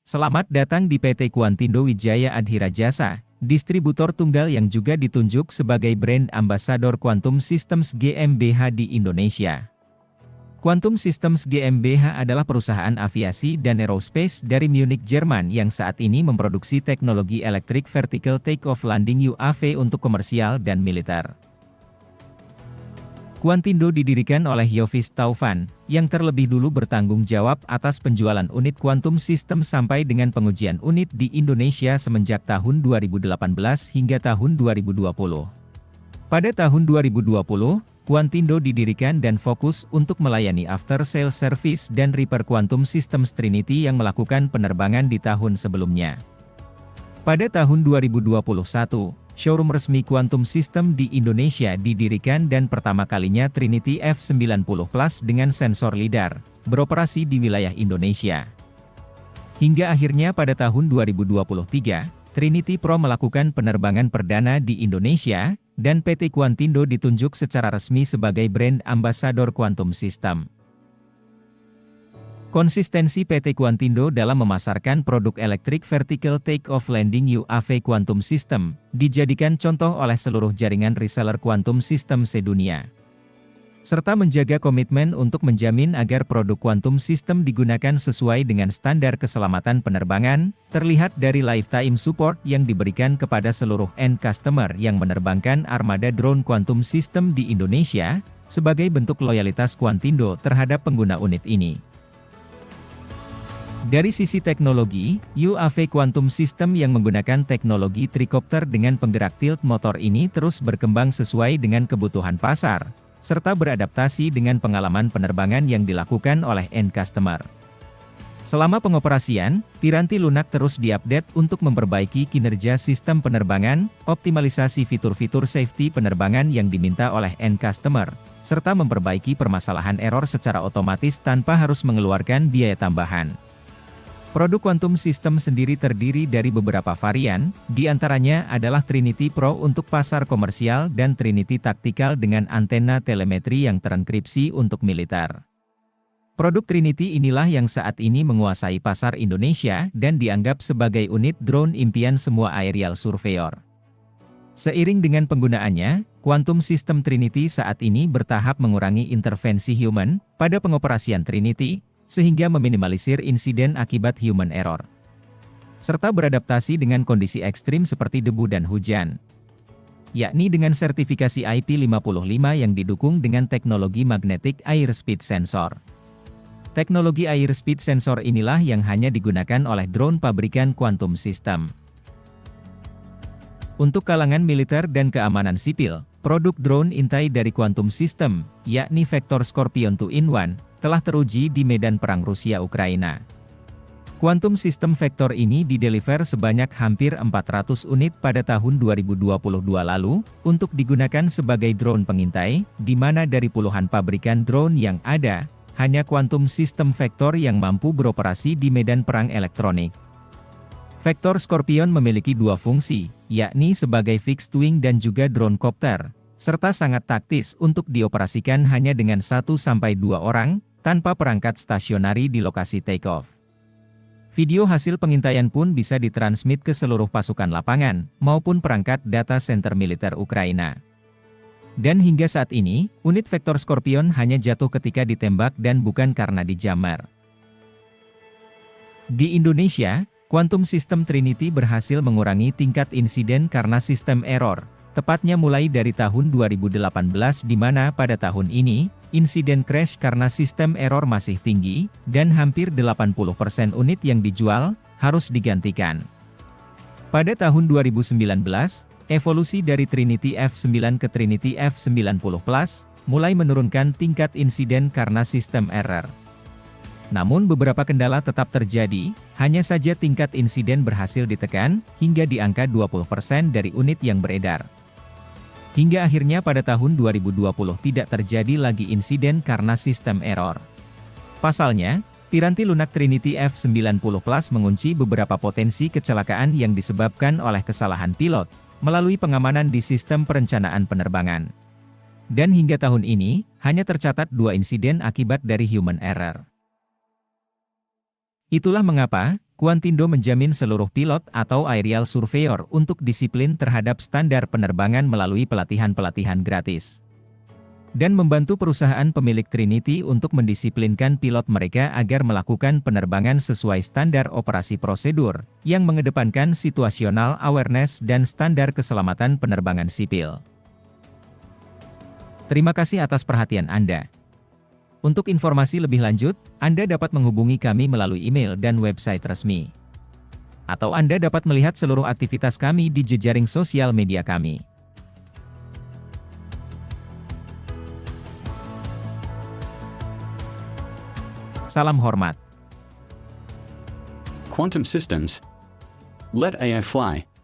Selamat datang di PT Quantindo Wijaya Adhira Jasa, distributor tunggal yang juga ditunjuk sebagai brand ambasador Quantum Systems GmbH di Indonesia. Quantum Systems GmbH adalah perusahaan aviasi dan aerospace dari Munich, Jerman yang saat ini memproduksi teknologi Electric Vertical Take-off Landing UAV untuk komersial dan militer. Quantindo didirikan oleh Yovis Taufan, yang terlebih dulu bertanggung jawab atas penjualan unit Quantum System sampai dengan pengujian unit di Indonesia semenjak tahun 2018 hingga tahun 2020. Pada tahun 2020, Quantindo didirikan dan fokus untuk melayani after sales service dan repair Quantum Systems Trinity yang melakukan penerbangan di tahun sebelumnya. Pada tahun 2021, showroom resmi Quantum System di Indonesia didirikan dan pertama kalinya Trinity F90 Plus dengan sensor LiDAR, beroperasi di wilayah Indonesia. Hingga akhirnya pada tahun 2023, Trinity Pro melakukan penerbangan perdana di Indonesia, dan PT Quantindo ditunjuk secara resmi sebagai brand ambasador Quantum System. Konsistensi PT Quantindo dalam memasarkan produk Electric Vertical Take-off Landing UAV Quantum System, dijadikan contoh oleh seluruh jaringan reseller Quantum System sedunia. Serta menjaga komitmen untuk menjamin agar produk Quantum System digunakan sesuai dengan standar keselamatan penerbangan, terlihat dari lifetime support yang diberikan kepada seluruh end customer yang menerbangkan armada drone Quantum System di Indonesia, sebagai bentuk loyalitas Quantindo terhadap pengguna unit ini. Dari sisi teknologi, UAV Quantum System yang menggunakan teknologi tricopter dengan penggerak tilt motor ini terus berkembang sesuai dengan kebutuhan pasar, serta beradaptasi dengan pengalaman penerbangan yang dilakukan oleh end customer. Selama pengoperasian, piranti lunak terus diupdate untuk memperbaiki kinerja sistem penerbangan, optimalisasi fitur-fitur safety penerbangan yang diminta oleh end customer, serta memperbaiki permasalahan error secara otomatis tanpa harus mengeluarkan biaya tambahan. Produk Quantum System sendiri terdiri dari beberapa varian, di antaranya adalah Trinity Pro untuk pasar komersial dan Trinity Tactical dengan antena telemetri yang terenkripsi untuk militer. Produk Trinity inilah yang saat ini menguasai pasar Indonesia dan dianggap sebagai unit drone impian semua aerial surveyor. Seiring dengan penggunaannya, Quantum System Trinity saat ini bertahap mengurangi intervensi human pada pengoperasian Trinity, sehingga meminimalisir insiden akibat human error, serta beradaptasi dengan kondisi ekstrim seperti debu dan hujan, yakni dengan sertifikasi IP55 yang didukung dengan teknologi Magnetic Airspeed Sensor. Teknologi Airspeed Sensor inilah yang hanya digunakan oleh drone pabrikan Quantum System. Untuk kalangan militer dan keamanan sipil, produk drone intai dari Quantum System, yakni Vector Scorpion 2-in-1, telah teruji di medan perang Rusia-Ukraina. Quantum System Vector ini dideliver sebanyak hampir 400 unit pada tahun 2022 lalu, untuk digunakan sebagai drone pengintai, di mana dari puluhan pabrikan drone yang ada, hanya Quantum System Vector yang mampu beroperasi di medan perang elektronik. Vector Scorpion memiliki dua fungsi, yakni sebagai fixed wing dan juga drone copter, serta sangat taktis untuk dioperasikan hanya dengan 1-2 orang, tanpa perangkat stasionari di lokasi take-off. Video hasil pengintaian pun bisa ditransmit ke seluruh pasukan lapangan, maupun perangkat data center militer Ukraina. Dan hingga saat ini, unit Vector Scorpion hanya jatuh ketika ditembak dan bukan karena dijamar. Di Indonesia, Quantum System Trinity berhasil mengurangi tingkat insiden karena sistem error, tepatnya mulai dari tahun 2018 di mana pada tahun ini, insiden crash karena sistem error masih tinggi, dan hampir 80% unit yang dijual, harus digantikan. Pada tahun 2019, evolusi dari Trinity F9 ke Trinity F90 Plus, mulai menurunkan tingkat insiden karena sistem error. Namun beberapa kendala tetap terjadi, hanya saja tingkat insiden berhasil ditekan, hingga di angka 20% dari unit yang beredar. Hingga akhirnya pada tahun 2020 tidak terjadi lagi insiden karena sistem error. Pasalnya, piranti lunak Trinity F90 Plus mengunci beberapa potensi kecelakaan yang disebabkan oleh kesalahan pilot, melalui pengamanan di sistem perencanaan penerbangan. Dan hingga tahun ini, hanya tercatat 2 insiden akibat dari human error. Itulah mengapa, Quantindo menjamin seluruh pilot atau aerial surveyor untuk disiplin terhadap standar penerbangan melalui pelatihan-pelatihan gratis. Dan membantu perusahaan pemilik Trinity untuk mendisiplinkan pilot mereka agar melakukan penerbangan sesuai standar operasi prosedur, yang mengedepankan situational awareness dan standar keselamatan penerbangan sipil. Terima kasih atas perhatian Anda. Untuk informasi lebih lanjut, Anda dapat menghubungi kami melalui email dan website resmi. Atau Anda dapat melihat seluruh aktivitas kami di jejaring sosial media kami. Salam hormat. Quantum Systems. Let AI fly.